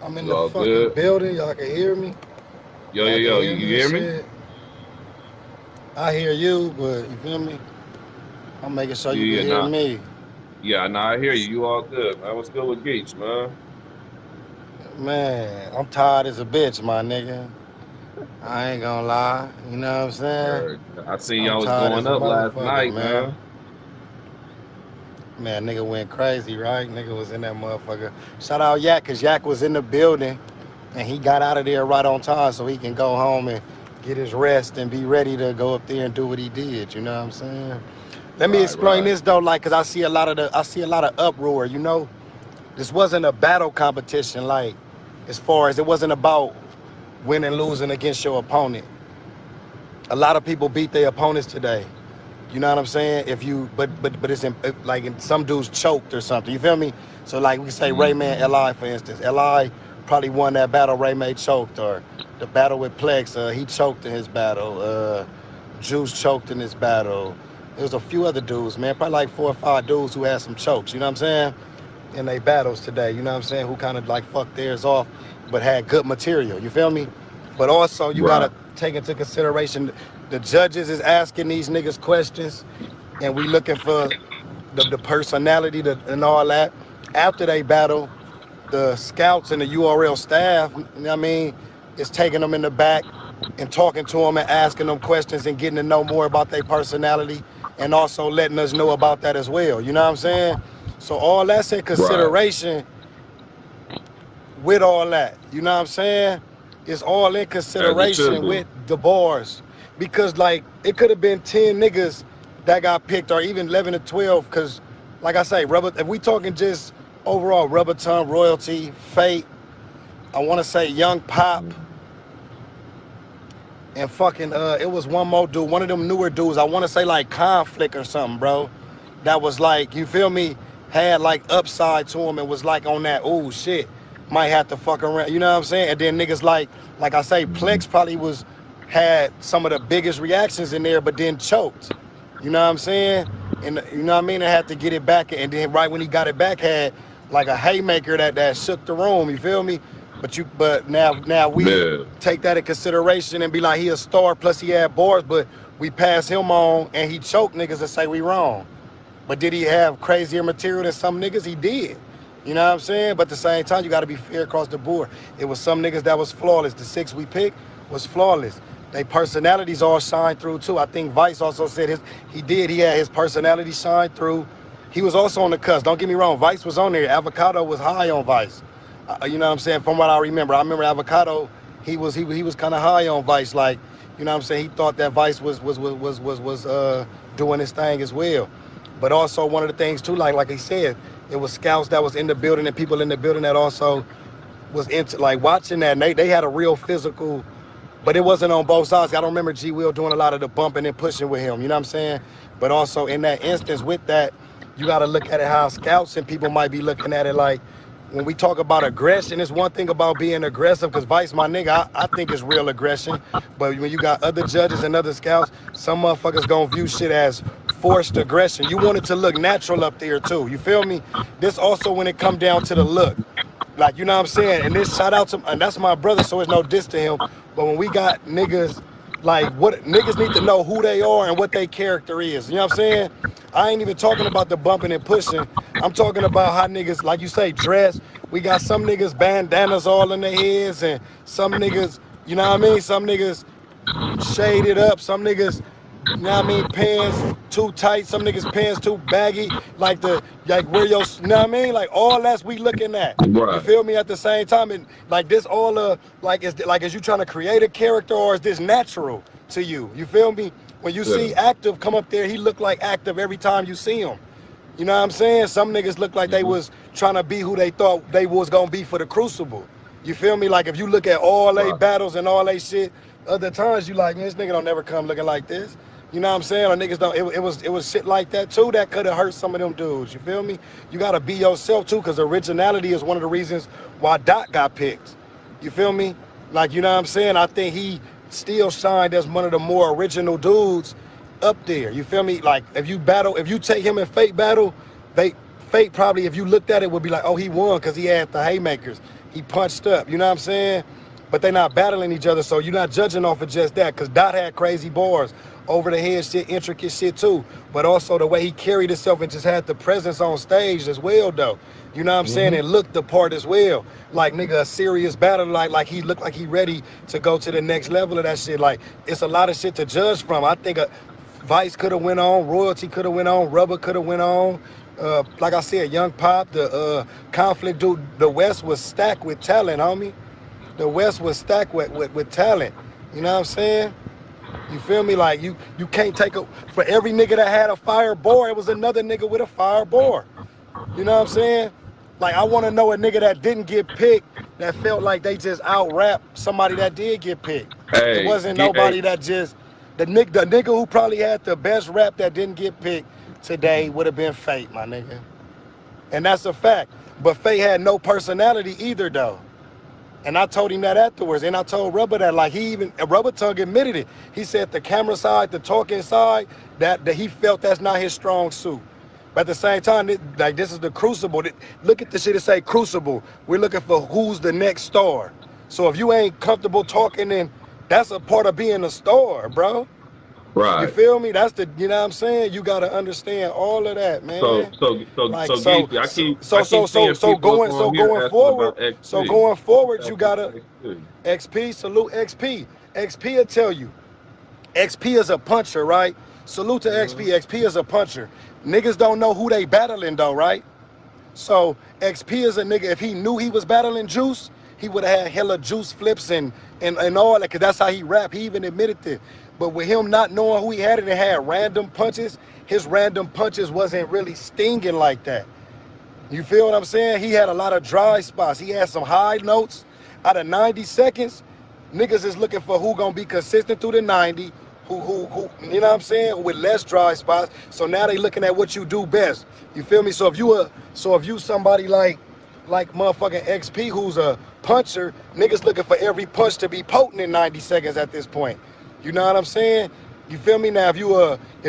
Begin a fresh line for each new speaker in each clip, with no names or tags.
I'm in
You
the
all
fucking
good?
building. Y'all can hear me.
Yo, yo,
Y'all can
yo,
hear
you
me and
hear me?
shit. I hear you, but you feel me? I'm making sure you can
Yeah,
hear
nah,
me.
yeah, nah, I hear you. You all good, man. What's good with Geechi, man?
Man, I'm tired as a bitch, my nigga. I ain't gonna lie. You know what I'm saying?
Word. I seen
I'm
y'all was
tired
going
as a
up last
motherfucker,
night,
man.
man.
Man, nigga went crazy, right? Nigga was in that motherfucker. Shout out Yak, cause Yak was in the building and he got out of there right on time so he can go home and get his rest and be ready to go up there and do what he did. You know what I'm saying? Let me
Right,
explain
right.
this though, like, cause I see a lot of uproar. You know, this wasn't a battle competition. Like, as far as it wasn't about winning losing against your opponent. A lot of people beat their opponents today. You know what I'm saying? If you, but it's like some dudes choked or something. You feel me? So like we say Rayman
Mm-hmm.
Li, for instance. Li probably won that battle. Rayman choked, or the battle with Plex. He choked in his battle. Juice choked in his battle. There was a few other dudes, man. Probably like 4 or 5 dudes who had some chokes. You know what I'm saying? In their battles today. You know what I'm saying? Who kind of like fucked theirs off, but had good material. You feel me? But also you
Right.
gotta take into consideration the judges is asking these niggas questions, and we looking for the personality and all that. After they battle, the scouts and the URL staff, you know what I mean, is taking them in the back and talking to them and asking them questions and getting to know more about their personality and also letting us know about that as well. You know what I'm saying? So all that's in
Right.
consideration with all that. You know what I'm saying? It's all in
As it should
consideration
be.
with the bars. Because like it could have been 10 niggas that got picked or even 11 to 12. Cause like I say, rubber if we talking just overall Rubber Tongue, Royalty, Fate, I wanna say Young Pop,
Mhm.
and fucking it was one more dude, one of them newer dudes, I wanna say like Conflict or something, bro. That was like, you feel me, had like upside to him and was like on that, oh shit, might have to fuck around, you know what I'm saying? And then niggas like I say, Plex probably had some of the biggest reactions in there, but then choked. You know what I'm saying? And you know what I mean? I had to get it back, and then right when he got it back, had like a haymaker that shook the room. You feel me? But now we
Yeah.
take that in consideration and be like he a star. Plus he had bars, but we pass him on and he choked niggas and say we wrong. But did he have crazier material than some niggas? He did. You know what I'm saying? But at the same time, you got to be fair across the board. It was some niggas that was flawless. The 6 we picked was flawless. They personalities all shine through too. I think Vice also said he had his personality shine through. He was also on the cusp. Don't get me wrong. Vice was on there. Avocado was high on Vice. You know what I'm saying? From what I remember, Avocado. He was kind of high on Vice. Like, you know what I'm saying? He thought that Vice was doing his thing as well. But also one of the things too, like he said, it was scouts that was in the building and people in the building that also was into like watching that. And they had a real physical, but it wasn't on both sides. I don't remember G Will doing a lot of the bumping and pushing with him. You know what I'm saying? But also in that instance with that, you got to look at it how scouts and people might be looking at it like when we talk about aggression, it's one thing about being aggressive because Vice, my nigga, I think it's real aggression. But when you got other judges and other scouts, some motherfuckers gonna view shit as forced aggression. You want it to look natural up there too. You feel me? This also when it come down to the look. Like, you know what I'm saying? And this shout out to, and that's my brother, so it's no diss to him. But when we got niggas, like, what niggas need to know who they are and what their character is. You know what I'm saying? I ain't even talking about the bumping and pushing. I'm talking about how niggas, like you say, dress. We got some niggas bandanas all in their heads, and some niggas, you know what I mean? Some niggas shaded up. Some niggas, you know what I mean, pants too tight. Some niggas pants too baggy. Like where your, you know what I mean? Like all that's we looking at. You
Right.
feel me? At the same time, and like this all is you trying to create a character or is this natural to you? You feel me? When you
Yeah.
see Active come up there, he look like Active every time you see him. You know what I'm saying? Some niggas look like they
Hmm.
was trying to be who they thought they was gonna be for the Crucible. You feel me? Like if you look at all they
Right.
battles and all they shit, other times you like, man, this nigga don't never come looking like this. You know what I'm saying? Or niggas don't. It was shit like that too that could have hurt some of them dudes. You feel me? You gotta be yourself too, cause originality is one of the reasons why Doc got picked. You feel me? Like, you know what I'm saying? I think he still shined as one of the more original dudes up there. You feel me? Like if you take him in Fate battle, they Fate probably, if you looked at it, would be like, oh, he won because he had the haymakers. He punched up. You know what I'm saying? But they not battling each other, so you're not judging off of just that. Cause Dot had crazy bars, over the head shit, intricate shit too. But also the way he carried himself and just had the presence on stage as well, though. You know what I'm saying?
Mm-hmm.
And looked the part as well. Like nigga, a serious battle, like he looked like he ready to go to the next level of that shit. Like it's a lot of shit to judge from. I think Vice could have went on, Royalty could have went on, Rubber could have went on. Like I said, Young Pop, the Conflict dude, the West was stacked with talent, homie. The West was stacked with talent. You know what I'm saying? You feel me? Like you can't take for every nigga that had a fire bore, it was another nigga with a fire bore. You know what I'm saying? Like I want to know a nigga that didn't get picked that felt like they just out rapped somebody that did get picked. It
Hey,
wasn't nobody
hey,
that just the nigga who probably had the best rap that didn't get picked today would have been Fate, my nigga. And that's a fact. But Fate had no personality either though. And I told him that afterwards. And I told Rubber that, like, he even, Rubber Tongue admitted it. He said the camera side, the talking side, that he felt that's not his strong suit. But at the same time, like, this is the Crucible. Look at the shit that say Crucible. We're looking for who's the next star. So if you ain't comfortable talking, then that's a part of being a star, bro. You
right.
feel me? That's the, you know what I'm saying? You got to understand all of that,
So,
man.
so, so,
Like
so, Geechi, I keep seeing people up on here
going
asking
forward,
about XP. What's
you
happening
gotta
with XP?
XP, salute XP. XP will tell you. XP is a puncher, right? Salute to XP.
Mm-hmm.
XP is a puncher. Niggas don't know who they battling though, right? So XP is a nigga, if he knew he was battling Juice, he would have had hella Juice flips and all that, cause that's how he rap. He even admitted it. But with him not knowing who he had and had random punches, his random punches wasn't really stinging like that. You feel what I'm saying? He had a lot of dry spots. He had some high notes. Out of 90 seconds, niggas is looking for who gonna be consistent through the 90, who, you know what I'm saying, with less dry spots. So now they looking at what you do best. You feel me? So if you somebody like motherfucking XP who's a puncher, niggas looking for every punch to be potent in 90 seconds at this point. You know what I'm saying? You feel me? Now if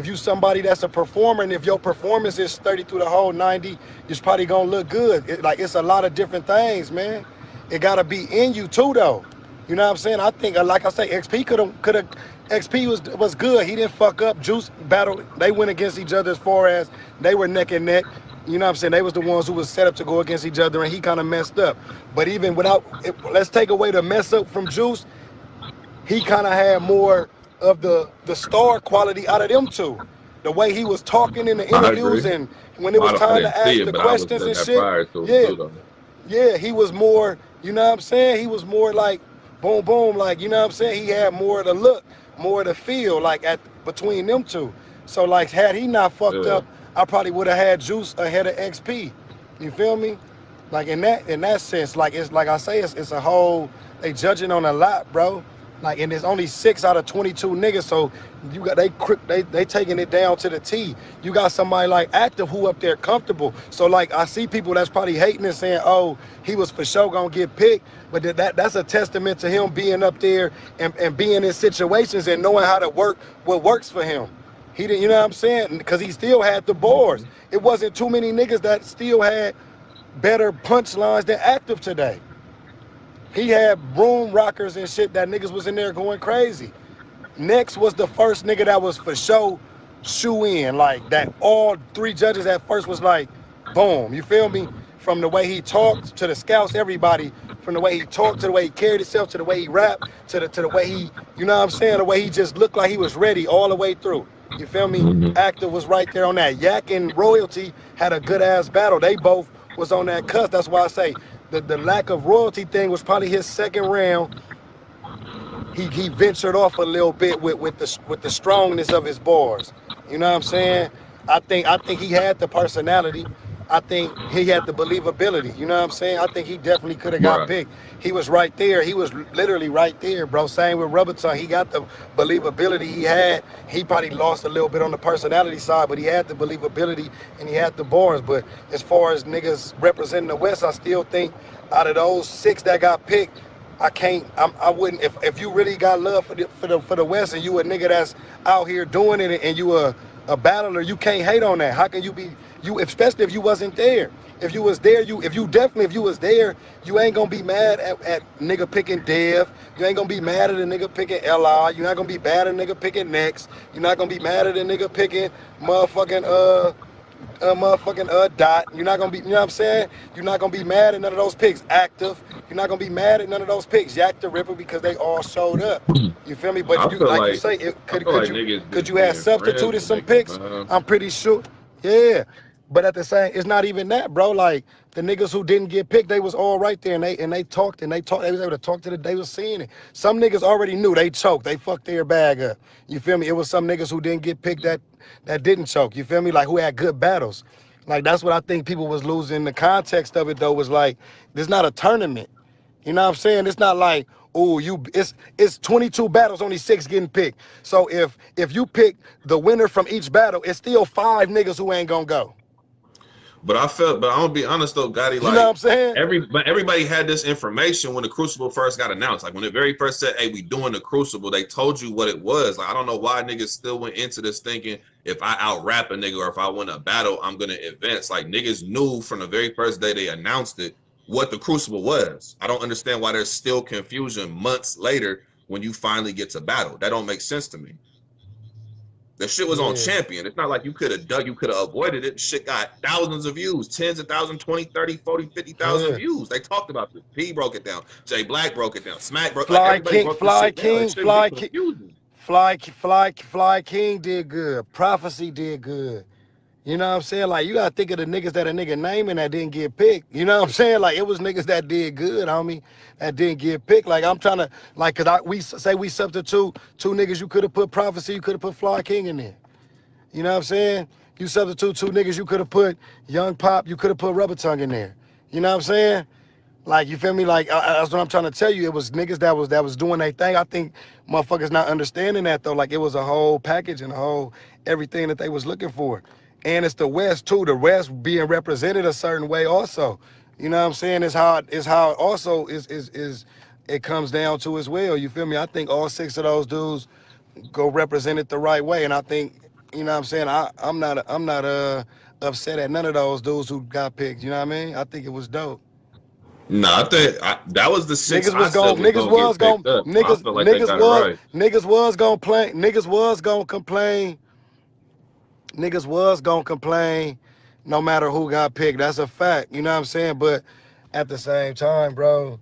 you somebody that's a performer and if your performance is 30 through the whole 90, it's probably gonna look good. It's a lot of different things, man. It gotta be in you too though. You know what I'm saying? I think like I say, XP could have XP was good. He didn't fuck up. Juice battle, they went against each other as far as they were neck and neck. You know what I'm saying? They was the ones who was set up to go against each other and he kind of messed up. But even let's take away the mess up from Juice, he kind of had more of the star quality out of them two. The way he was talking in the
I
interviews
agree.
and when it was
I
time to
didn't see
ask
it,
the
but I was
questions
at
and
that
shit,
prior to it
yeah,
too, though.
yeah, he was more, you know what I'm saying? He was more like boom, boom, like, you know what I'm saying? He had more of the look, more of the feel, like between them two. So like, had he not fucked
Yeah.
up, I probably would have had Juice ahead of XP. You feel me? Like in that sense, like it's like I say, it's a whole, they judging on a lot, bro. Like, and there's only 6 out of 22 niggas, so you got they taking it down to the T. You got somebody like Active who up there comfortable. So like I see people that's probably hating and saying, oh, he was for sure gonna get picked, but that's a testament to him being up there and being in situations and knowing how to work what works for him. He didn't, you know what I'm saying? Because he still had the bars.
Mm-hmm.
It wasn't too many niggas that still had better punchlines than Active today. He had room rockers and shit that niggas was in there going crazy. Next was the first nigga that was for sure shoe in, like that all 3 judges at first was like, boom, you feel me? From the way he talked to the scouts, everybody, from the way he talked to the way he carried himself to the way he rapped to the way he, you know what I'm saying, the way he just looked like he was ready all the way through. You feel me?
Mm-hmm.
Active was right there on that. Yak and Royalty had a good ass battle. They both was on that cusp. That's why I say the lack of Royalty thing was probably his second round. He ventured off a little bit with the strongness of his bars. You know what I'm saying? I think he had the personality. I think he had the believability. You know what I'm saying? I think he definitely could have got
Right.
picked. He was right there. He was literally right there, bro. Same with Rubber Tongue. He got the believability he had. He probably lost a little bit on the personality side, but he had the believability and he had the bars. But as far as niggas representing the West, I still think out of those 6 that got picked, I wouldn't, if you really got love for the West and you a nigga that's out here doing it and you a battler, you can't hate on that. How can you be, especially if you wasn't there. if you was there, if you was there, you ain't gonna be mad at nigga picking Dev. You ain't gonna be mad at a nigga picking Li. You're not gonna be mad at a nigga picking Next. You're not gonna be mad at a nigga picking motherfucking Dot. You're not gonna be, you know what I'm saying? You're not gonna be mad at none of those picks. Active. You're not gonna be mad at none of those picks. Yak the Ripper because they all showed up. You feel me? But
I
you,
feel
like you
like
say,
niggas
could
just
you have
being friends
substituted
with
some
niggas,
picks?
man.
I'm pretty sure. Yeah. But at the same, it's not even that, bro. Like the niggas who didn't get picked, they was all right there, and they talked and they talked. They was able to talk to they was seeing it. Some niggas already knew they choked. They fucked their bag up. You feel me? It was some niggas who didn't get picked that didn't choke. You feel me? Like who had good battles. Like that's what I think people was losing. The context of it though was like, there's not a tournament. You know what I'm saying? It's not like, oh, it's 22 battles, only 6 getting picked. So if you pick the winner from each battle, it's still 5 niggas who ain't gonna go.
But I'm gonna be honest though, Gotti,
You know what
like
I'm saying?
everybody had this information when the Crucible first got announced. Like when it very first said, "Hey, we doing the Crucible," they told you what it was. Like I don't know why niggas still went into this thinking if I out rap a nigga or if I win a battle, I'm gonna advance. Like niggas knew from the very first day they announced it what the Crucible was. I don't understand why there's still confusion months later when you finally get to battle. That don't make sense to me. The shit was on
Yeah,
Champion. It's not like you could have avoided it. Shit got thousands of views, tens of thousands, 20, 30, 40, 50,000
yeah.
views. They talked about this. P broke it down. Jay Black broke it down. Smack broke, like everybody broke this
Fly
shit down. It
King,
shouldn't be
Fly King,
confusing.
Fly King did good. Prophecy did good. You know what I'm saying? Like, you gotta think of the niggas that a nigga naming that didn't get picked. You know what I'm saying? Like, it was niggas that did good, homie, that didn't get picked. Like, I'm trying to, like, cause we say we substitute two niggas, you could have put Prophecy, you could have put Fly King in there. You know what I'm saying? You substitute 2 niggas, you could have put Young Pop, you could have put Rubber Tongue in there. You know what I'm saying? Like, you feel me? Like, that's what I'm trying to tell you. It was niggas that was doing their thing. I think motherfuckers not understanding that though. Like, it was a whole package and a whole everything that they was looking for. And it's the West too. The West being represented a certain way also. You know what I'm saying? It's how it also is it comes down to as well. You feel me? I think all 6 of those dudes go represent it the right way. And I think, you know what I'm saying, I'm not upset at none of those dudes who got picked. You know what I mean? I think it was dope.
No, that was the six
Niggas
I
was
said
gon'
was
niggas
gonna
was
get
gon'
picked up. So I
niggas
feel like they
niggas
got it
was
right.
niggas was gonna complain. Niggas was gonna complain no matter who got picked. That's a fact. You know what I'm saying? But at the same time, bro,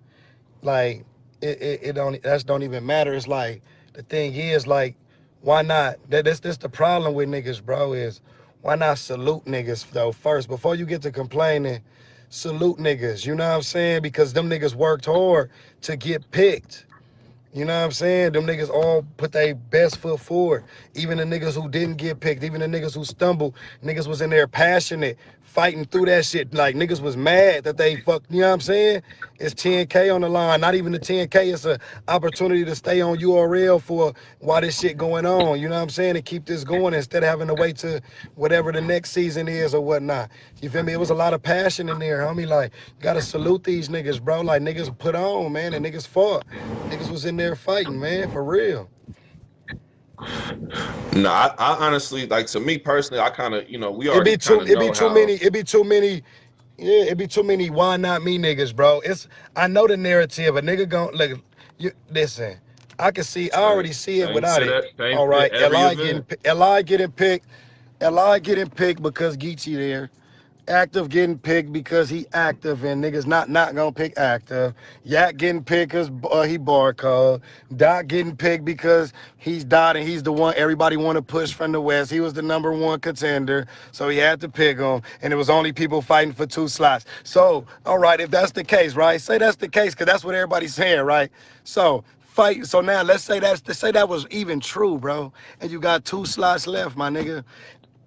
like don't even matter. It's like the thing is like, why not? This the problem with niggas, bro, is why not salute niggas though first before you get to complaining. Salute niggas, you know what I'm saying? Because them niggas worked hard to get picked. You know what I'm saying? Them niggas all put their best foot forward. Even the niggas who didn't get picked, even the niggas who stumbled, niggas was in there passionate, fighting through that shit. Like niggas was mad that they fucked, you know what I'm saying? It's 10K on the line. Not even the 10K, it's an opportunity to stay on URL for while this shit going on. You know what I'm saying? And keep this going instead of having to wait to whatever the next season is or whatnot. You feel me? It was a lot of passion in there, homie. Like, gotta salute these niggas, bro. Like niggas put on, man, and niggas fought. Niggas was in there fighting, man, for real.
No, I honestly like to me personally, I kind of we
It
already
be too,
kind of
it be
know
too
how.
many, it be too many, yeah, it be too many why not me niggas, bro. I know the narrative. A nigga gon' look, you listen, I already see it
Same
without
shit
it.
at same
All
shit
right,
every event.
Li getting picked because Geechi there. Active getting picked because he active and niggas not gonna pick active. Yak getting picked because he barcode. Doc getting picked because he's Dot and he's the one everybody want to push from the West. He was the #1 contender, so he had to pick him. And it was only people fighting for 2 slots. So, all right, if that's the case, right? Say that's the case because that's what everybody's saying, right? So fight. So now let's say that was even true, bro. And you got 2 slots left, my nigga.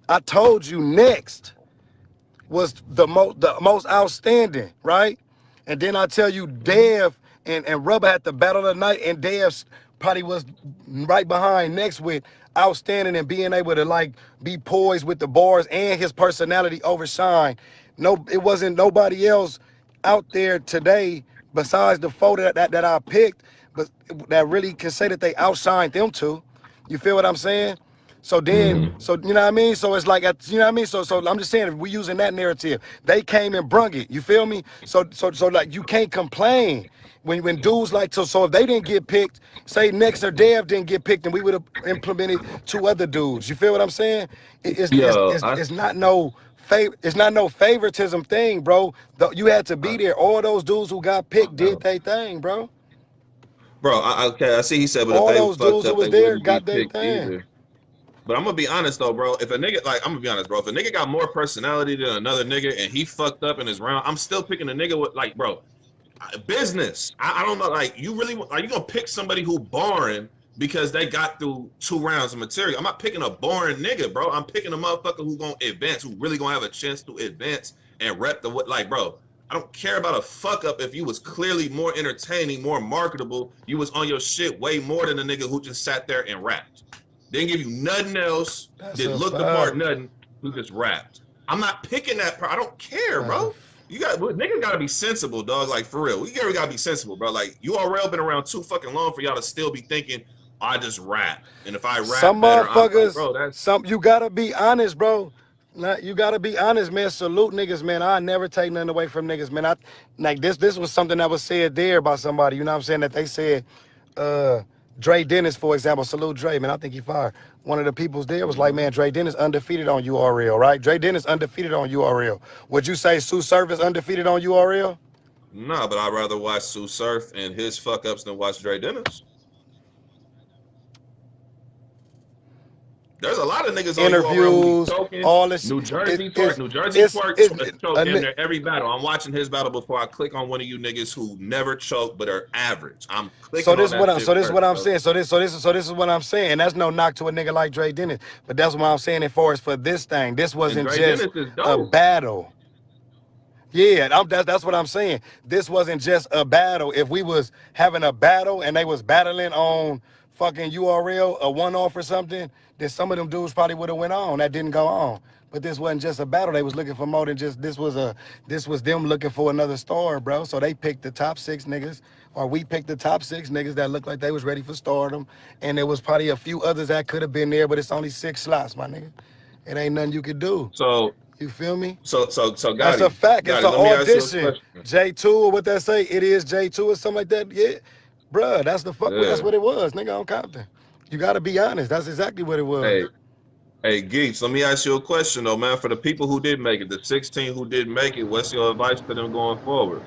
I told you next was the most outstanding, right? And then I tell you, Dev and Rubber had the battle of the night, and Dev probably was right behind next with outstanding and being able to like be poised with the bars and his personality overshine. No, it wasn't nobody else out there today besides the four that I picked, but that really can say that they outshined them two. You feel what I'm saying? So then,
Mm-hmm.
so you know what I mean? So it's like, you know what I mean? So I'm just saying, if we using that narrative, they came and brung it. You feel me? So like you can't complain when dudes like so if they didn't get picked, say Next or Dev didn't get picked, and we would have implemented two other dudes. You feel what I'm saying?
Yo,
It's not no it's not no favoritism thing, bro. You had to be there. All those dudes who got
I
picked did
know.
their thing, bro.
Bro, okay, I see he said, but if
All
they
those
fucked
dudes who
up,
was
they
there
wouldn't be
got their
picked
thing.
either. But I'm gonna be honest though, bro. If a nigga, like, I'm gonna be honest, bro. If a nigga got more personality than another nigga and he fucked up in his round, I'm still picking a nigga with, like, bro, business. I don't know, like, you really, are you gonna pick somebody who boring because they got through 2 rounds of material? I'm not picking a boring nigga, bro. I'm picking a motherfucker who gonna advance, who really gonna have a chance to advance and rep the, like, bro. I don't care about a fuck up if you was clearly more entertaining, more marketable. You was on your shit way more than a nigga who just sat there and rapped. Didn't give you nothing else.
That's
Didn't
a
look the part,
fact.
nothing. Who just rapped. I'm not picking that part. I don't care,
That's a
bro. You got niggas gotta be sensible, dog. Like, for real. We gotta be sensible, bro. Like, URL been around too fucking long for y'all to still be thinking, I just rap. And if I rap
Some
better, I'm like,
motherfuckers,
bro, that's
you gotta be honest, bro. You gotta be honest, man. Salute niggas, man. I never take nothing away from niggas, man. I like this was something that was said there by somebody, you know what I'm saying? That they said, uh, Dre Dennis, for example, salute Dre, man. I think he fired. One of the peoples there was like, man, Dre Dennis undefeated on URL, right? Dre Dennis undefeated on URL. Would you say Sue Surface undefeated on URL?
nah, but I'd rather watch Sue Surf and his fuck ups than watch Dre Dennis. There's a lot of niggas on URL who be
Interviews,
choking.
all this.
New
It,
Jersey twerk.
it's
New Jersey
it's
twerk
it's
choke
a,
damn near every battle. I'm watching his battle before I click on one of you niggas who never choke but are average. I'm
So
clicking on
this is what
that
I'm
shit
so this is
first,
what I'm
bro.
saying. So this is what I'm saying. And that's no knock to a nigga like Dre Dennis. But that's what I'm saying as far as for this thing. This
And
wasn't
Dre
just
Dennis is
a
dope.
battle. Yeah, that's what I'm saying. This wasn't just a battle. If we was having a battle and they was battling on fucking URL, a one-off or something, then some of them dudes probably would have went on. That didn't go on. But this wasn't just a battle. They was looking for more than just this was them looking for another star, bro. So they picked the top 6 niggas, or we picked the top 6 niggas that looked like they was ready for stardom. And there was probably a few others that could have been there, but it's only 6 slots, my nigga. It ain't nothing you could do.
So
You feel me? That's a
Gotti,
fact. It's
Gotti,
an
let me ask you a
audition.
question.
J2 or what they say, it is J2 or something like that. Yeah. Bruh, that's the fuck. That's
Yeah.
what it was, nigga, on Compton. You gotta be honest. That's exactly what it was.
Hey, hey, Geeks, let me ask you a question though, man. For the people who did make it, the 16 who didn't make it, what's your advice to them going forward?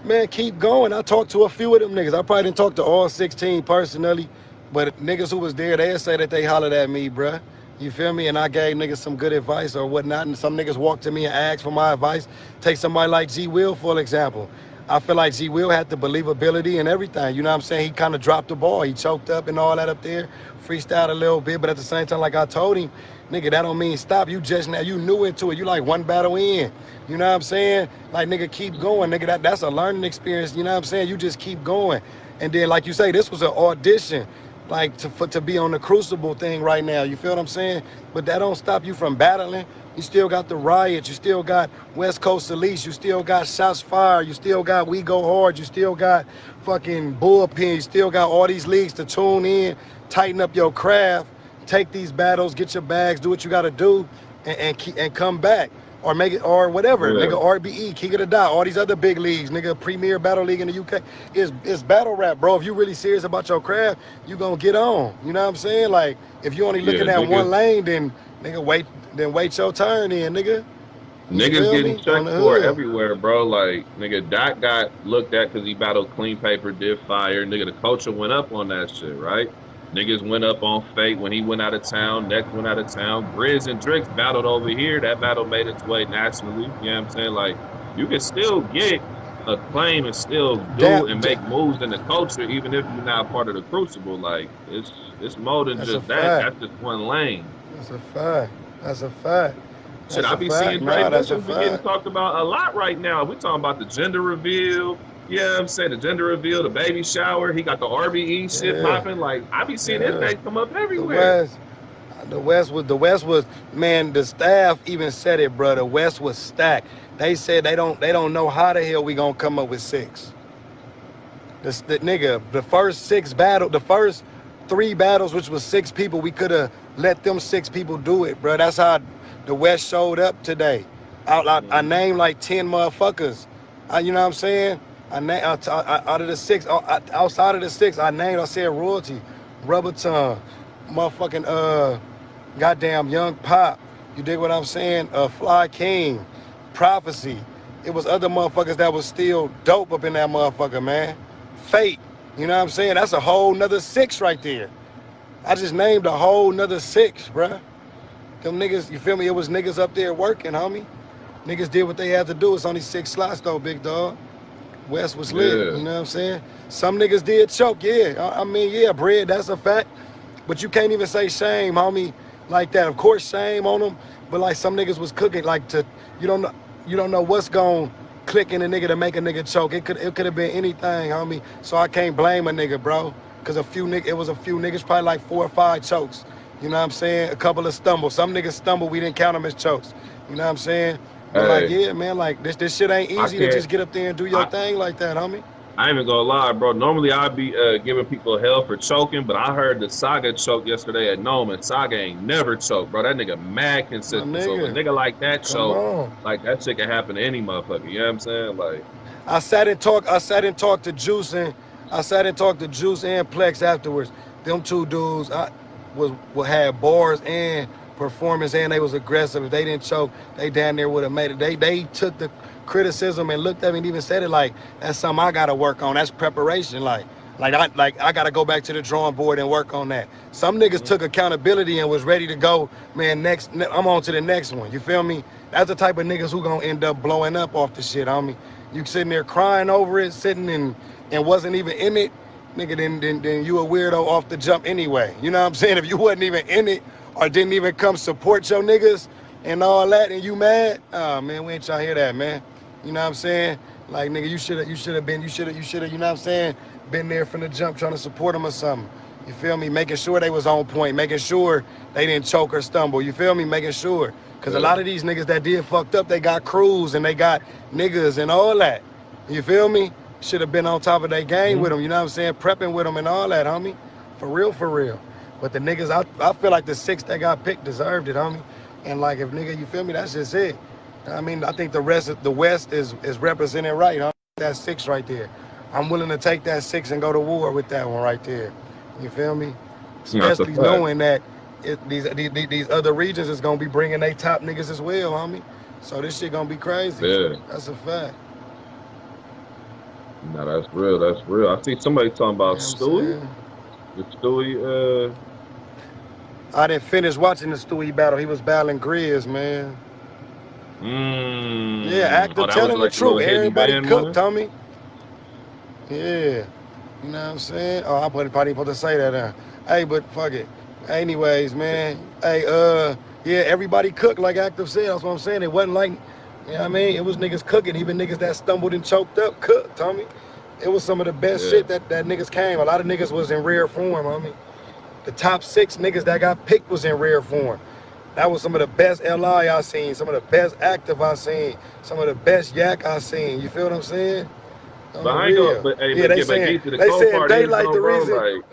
Man, keep going. I talked to a few of them niggas. I probably didn't talk to all 16 personally, but niggas who was there, they say that they hollered at me, bruh. You feel me? And I gave niggas some good advice or whatnot. And some niggas walked to me and asked for my advice. Take somebody like G Will, for example. I feel like G Will had the believability and everything. You know what I'm saying? He kind of dropped the ball. He choked up and all that up there, freestyled a little bit. But at the same time, like I told him, nigga, that don't mean stop. You just now, you new into it. You like one battle in. You know what I'm saying? Like, nigga, keep going. Nigga, that's a learning experience. You know what I'm saying? You just keep going. And then, like you say, this was an audition, like to be on the Crucible thing right now. You feel what I'm saying? But that don't stop you from battling. You still got the Riot. You still got West Coast Elise. You still got Shots Fired. You still got We Go Hard. You still got fucking Bullpen. You still got all these leagues to tune in, tighten up your craft, take these battles, get your bags, do what you got to do, and come back. Or make it, or whatever,
Yeah.
nigga, RBE, King of the Dot, all these other big leagues, nigga, Premier Battle League in the UK. It's battle rap, bro. If you really serious about your craft, you gonna get on. You know what I'm saying? Like, if you only
Yeah,
looking at one
niggas,
lane, then nigga wait your turn in, nigga. You
niggas
feel
getting
me? On
checked
the
for
hood.
everywhere, bro. Like, nigga, Doc got looked at because he battled Clean Paper, did fire. Nigga, the culture went up on that shit, right? Niggas went up on Fate when he went out of town. Next went out of town. Grizz and Drix battled over here. That battle made its way nationally. You know what I'm saying? Like, you can still get a claim and still do
Damn,
and make moves in the culture, even if you're not part of the Crucible. Like, it's more than
that's a
just that.
fact.
That's just one lane.
That's a fact. That's a fact.
Shit,
That's
I
a
be
fact.
seeing Dre
Nah, that's a
Ventures be getting
fact.
talked about a lot right now. We talking about the gender reveal. Yeah, I'm saying the gender reveal, the baby shower. He got the RBE shit
Yeah,
popping. Like, I be seeing his
yeah.
name come up
The
everywhere.
West. The West was, man, the staff even said it, bro. The West was stacked. They said they don't know how the hell we gonna come up with 6. The nigga, the first 6 battle, the first 3 battles, which was 6 people. We could have let them 6 people do it, bro. That's how the West showed up today. I named like 10 motherfuckers. You know what I'm saying? Out of the 6, outside of the 6, I said Royalty, Rubber Tongue, motherfucking goddamn Young Pop. You dig what I'm saying? Fly King, Prophecy. It was other motherfuckers that was still dope up in that motherfucker, man. Fate. You know what I'm saying? That's a whole nother 6 right there. I just named a whole nother 6, bruh. Them niggas, you feel me? It was niggas up there working, homie. Niggas did what they had to do. It's only 6 slots though, big dog. West was lit, you know what I'm saying? Some niggas did choke, yeah. I mean, yeah, bread, that's a fact. But you can't even say shame, homie, like that. Of course, shame on them, but like some niggas was cooking, like you don't know what's gon' click in a nigga to make a nigga choke. It could have been anything, homie. So I can't blame a nigga, bro. Cause it was a few niggas, probably like 4 or 5 chokes. You know what I'm saying? A couple of stumbles. Some niggas stumble, we didn't count them as chokes. You know what I'm saying? But like, yeah, man, like this shit ain't easy to just get up there and do your thing like that, homie.
I ain't even gonna lie, bro. Normally I'd be giving people hell for choking, but I heard the Saga choke yesterday at Nome, and Saga ain't never choked, bro. That nigga mad consistent. So a nigga like that choke, like that shit can happen to any motherfucker. You know what I'm saying? Like,
I sat and talked to Juice and Plex afterwards. Them 2 dudes had bars and performance, and they was aggressive. If they didn't choke, they down there would have made it. They took the criticism and looked at me and even said it like, that's something I gotta work on. That's preparation. Like I gotta go back to the drawing board and work on that. Some niggas took accountability and was ready to go, man, I'm on to the next one. You feel me? That's the type of niggas who gonna end up blowing up off the shit, homie. You sitting there crying over it, sitting and wasn't even in it, nigga, then you a weirdo off the jump anyway. You know what I'm saying? If you wasn't even in it or didn't even come support your niggas and all that, and you mad, oh man, we ain't trying to hear that, man. You know what I'm saying? Like, nigga, you should have, you know what I'm saying, been there from the jump trying to support them or something. You feel me? Making sure they was on point, making sure they didn't choke or stumble. You feel me? Making sure. Because a lot of these niggas that did fucked up, they got crews and they got niggas and all that. You feel me? Should have been on top of their game with them, you know what I'm saying? Prepping with them and all that, homie. For real. But the niggas, I feel like the 6 that got picked deserved it, homie. And like, if nigga, you feel me? That's just it. I mean, I think the rest of the West is represented right, huh? That 6 right there. I'm willing to take that 6 and go to war with that one right there. You feel me? Especially knowing that these other regions is gonna be bringing their top niggas as well, homie. So this shit gonna be crazy.
Yeah.
That's a fact.
No, that's real. I see somebody talking about Stewie. The Stewie,
I didn't finish watching the Stewie battle. He was battling Grizz, man. Yeah, actor telling the truth. Everybody cooked, homie. Yeah. You know what I'm saying? Oh, I probably supposed to say that. Hey, but fuck it. Anyways, man. Hey, yeah, everybody cooked like Active said. That's what I'm saying. It wasn't like, you know what I mean? It was niggas cooking. Even niggas that stumbled and choked up cooked, homie. It was some of the best shit that niggas came. A lot of niggas was in rare form, homie. The top 6 niggas that got picked was in rare form. That was some of the best LI I seen, some of the best Active I seen, some of the best Yak I seen. You feel what I'm saying?
But I ain't gonna, but hey,
yeah, they saying Daylight the reason.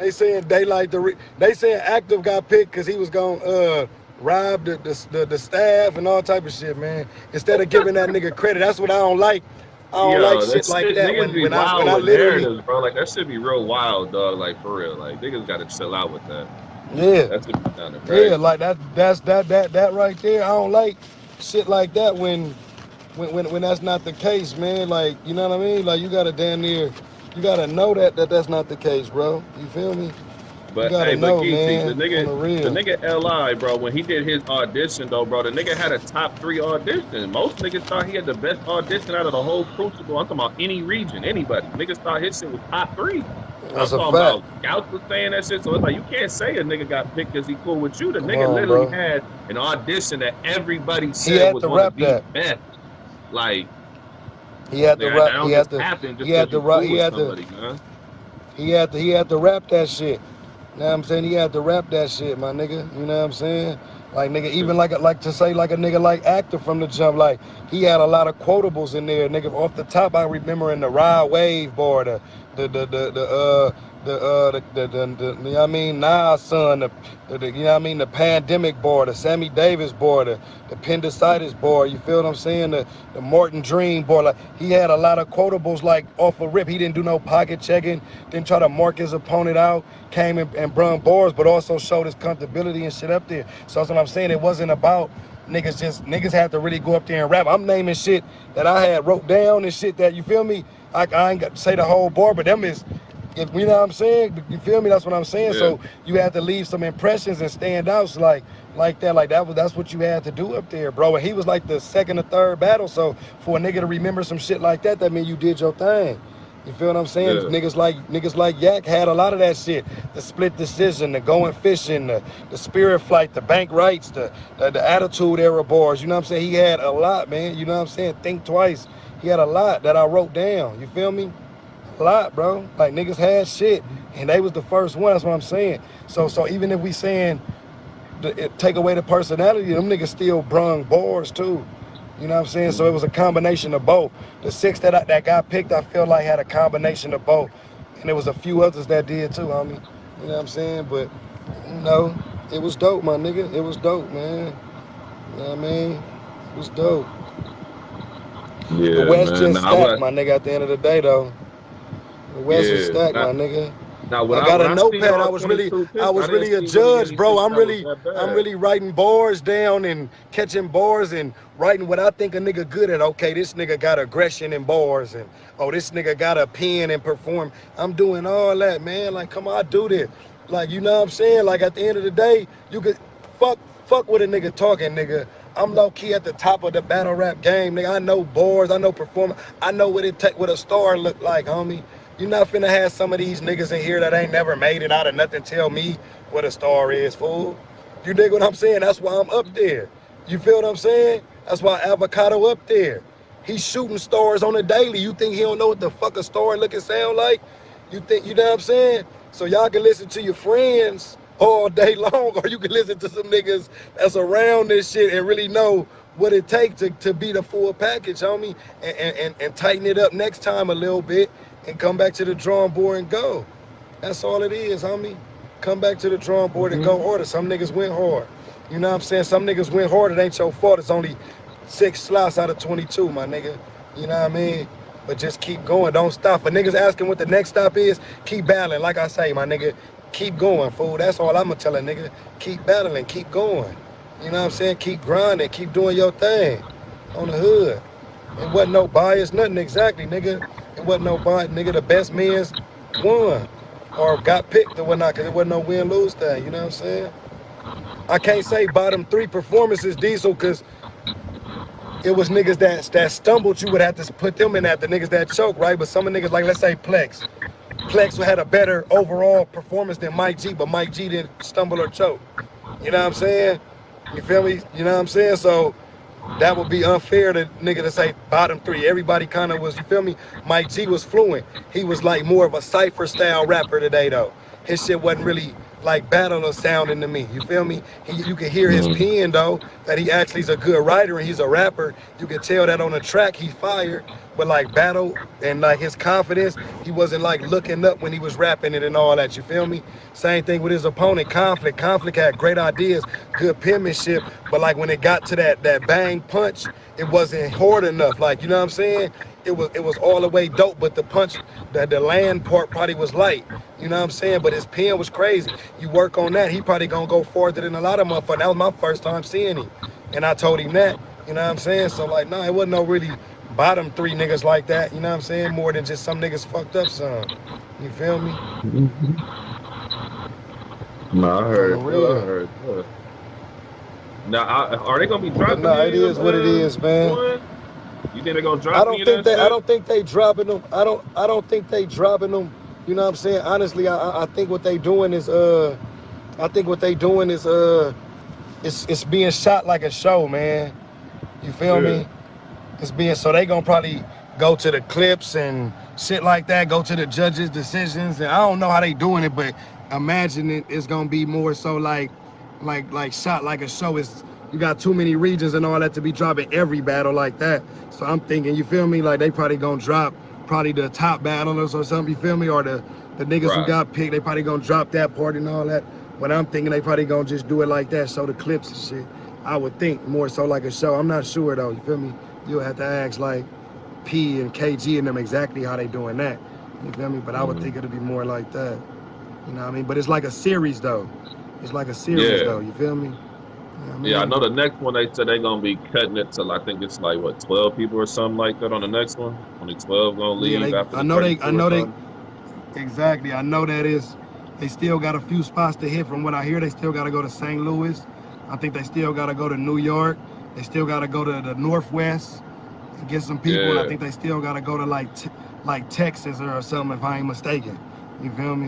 They saying Active got picked because he was gonna rob the staff and all type of shit, man. Instead of giving that nigga credit, that's what I don't like. I don't like shit like that. When I literally,
bro, like that should be real wild, dog. Like for real, like niggas gotta chill out with that.
Yeah,
that should be kind of crazy.
Yeah, like that's that right there. I don't like shit like that when that's not the case, man. Like, you know what I mean? Like, you gotta you gotta know that that's not the case, bro. You feel me?
But hey, but Geechi, the nigga LI, bro, when he did his audition though, bro, the nigga had a top 3 audition. Most niggas thought he had the best audition out of the whole Crucible. I'm talking about any region, anybody. Niggas thought his shit was top 3.
That's
I'm
talking
about Scouts was saying that shit. So it's like, you can't say a nigga got picked because he cool with you. The nigga literally had an audition that everybody said was one of the best. Like,
he had to rap. He had to rap that shit. You know what I'm saying? He had to rap that shit, my nigga. You know what I'm saying? Like, nigga, even like to say like a nigga like Actor from the jump, like, he had a lot of quotables in there, nigga. Off the top, I remember in the Ride Wave bar, the you know what I mean, Nas son, you know what I mean, the Pandemic boy, the Sammy Davis boy, the Appendicitis boy, you feel what I'm saying, the Morton Dream boy. Like, he had a lot of quotables like off a rip. He didn't do no pocket checking, didn't try to mark his opponent out, came and brung bars, but also showed his comfortability and shit up there. So that's what I'm saying. It wasn't about niggas had to really go up there and rap. I'm naming shit that I had wrote down and shit that, you feel me, I ain't got to say the whole bar, but them is, you know what I'm saying? You feel me? That's what I'm saying.
Yeah.
So you had to leave some impressions and stand out like that. That's what you had to do up there, bro. And he was like the second or third battle. So for a nigga to remember some shit like that means you did your thing. You feel what I'm saying?
Yeah.
Niggas like Yak had a lot of that shit. The split decision, the going fishing, the spirit flight, the bank rights, the attitude era bars. You know what I'm saying? He had a lot, man. You know what I'm saying? Think twice. He had a lot that I wrote down. You feel me? A lot, bro. Like, niggas had shit, and they was the first one. That's what I'm saying. So even if we saying take away the personality, them niggas still brung bars too. You know what I'm saying? So it was a combination of both. The 6 that got picked, I feel like had a combination of both, and there was a few others that did too, homie. You know what I'm saying? But you know, it was dope, my nigga. It was dope, man. You know what I mean? It was dope.
Yeah,
The West
man.
just stacked, my nigga. At the end of the day, though, the West is stacked, my nigga.
Now,
I got a
seen
notepad.
all
I was
22 picks,
really a
see
judge,
any
bro.
picks
I'm
that was that bad.
really writing bars down and catching bars and writing what I think a nigga good at. Okay, this nigga got aggression in bars, and oh, this nigga got a pen and perform. I'm doing all that, man. Like, come on, I do this. Like, you know what I'm saying? Like, at the end of the day, you could fuck with a nigga talking, nigga. I'm low key at the top of the battle rap game, nigga. I know bars, I know performance, I know what what a star look like, homie. You not finna have some of these niggas in here that ain't never made it out of nothing tell me what a star is, fool. You dig what I'm saying? That's why I'm up there. You feel what I'm saying? That's why Avocado up there. He's shooting stars on a daily. You think he don't know what the fuck a star look and sound like? You think, you know what I'm saying? So y'all can listen to your friends all day long, or you can listen to some niggas that's around this shit and really know what it takes to be the full package, homie, and tighten it up next time a little bit and come back to the drawing board and go. That's all it is, homie. Come back to the drawing board and go harder. Some niggas went hard. You know what I'm saying? Some niggas went hard. It ain't your fault. It's only 6 slots out of 22, my nigga. You know what I mean? But just keep going. Don't stop. For niggas asking what the next stop is, keep battling. Like I say, my nigga, keep going, fool. That's all I'ma tell a nigga. Keep battling. Keep going. You know what I'm saying? Keep grinding. Keep doing your thing on the hood. It wasn't no bias, nothing exactly, nigga. It wasn't no bias, nigga. The best men's won or got picked or whatnot, because it wasn't no win-lose thing. You know what I'm saying? I can't say bottom 3 performances, Diesel, because it was niggas that stumbled. You would have to put them in that, the niggas that choke, right? But some of niggas, like, let's say Plex. Plex had a better overall performance than Mike G, but Mike G didn't stumble or choke. You know what I'm saying? You feel me? You know what I'm saying? So that would be unfair to nigga to say bottom 3. Everybody kind of was, you feel me? Mike G was fluent. He was like more of a cypher style rapper today though. His shit wasn't really like battle or sounding to me. You feel me? You can hear his pen though, that he actually is a good writer and he's a rapper. You can tell that on the track he fired, but like battle and like his confidence, he wasn't like looking up when he was rapping it and all that. You feel me? Same thing with his opponent, Conflict. Conflict had great ideas, good penmanship, but like when it got to that bang punch, it wasn't hard enough. Like, you know what I'm saying? It was all the way dope, but the punch, the land part probably was light. You know what I'm saying? But his pen was crazy. You work on that, he probably gonna go farther than a lot of motherfuckers. That was my first time seeing him. And I told him that, you know what I'm saying? So like, nah, it wasn't no really bottom 3 niggas like that, you know what I'm saying? More than just some niggas fucked up some. You feel me?
No, I heard. Now, are they gonna be dropping?
Nah, it is what it is, man.
You think they're gonna drop?
I don't think they dropping them. I don't think they dropping them. You know what I'm saying? Honestly, I think what they doing is it's being shot like a show, man. You feel me? It's being, so they gonna probably go to the clips and shit like that, go to the judges' decisions, and I don't know how they doing it, but imagine it's gonna be more so like shot like a show. It's, you got too many regions and all that to be dropping every battle like that. So I'm thinking, you feel me, like they probably gonna drop probably the top battlers or something, you feel me? Or the niggas who
Right.
got picked, they probably gonna drop that part and all that. But I'm thinking they probably gonna just do it like that, show the clips and shit. I would think more so like a show. I'm not sure though, you feel me? You'll have to ask like P and KG and them exactly how they doing that. You feel me? But I would think it'd be more like that. You know what I mean? But it's like a series though. It's like a series though, you feel me? You know what I mean?
Yeah, I know the next one they said they're gonna be cutting it to, I think it's like what, 12 people or something like that on the next one. Only 12 gonna leave after the 32 or something.
Exactly. I know that is. They still got a few spots to hit. From what I hear, they still got to go to St. Louis. I think they still got to go to New York. They still got to go to the Northwest and get some people. And I think they still got to go to like Texas or something, if I ain't mistaken. You feel me?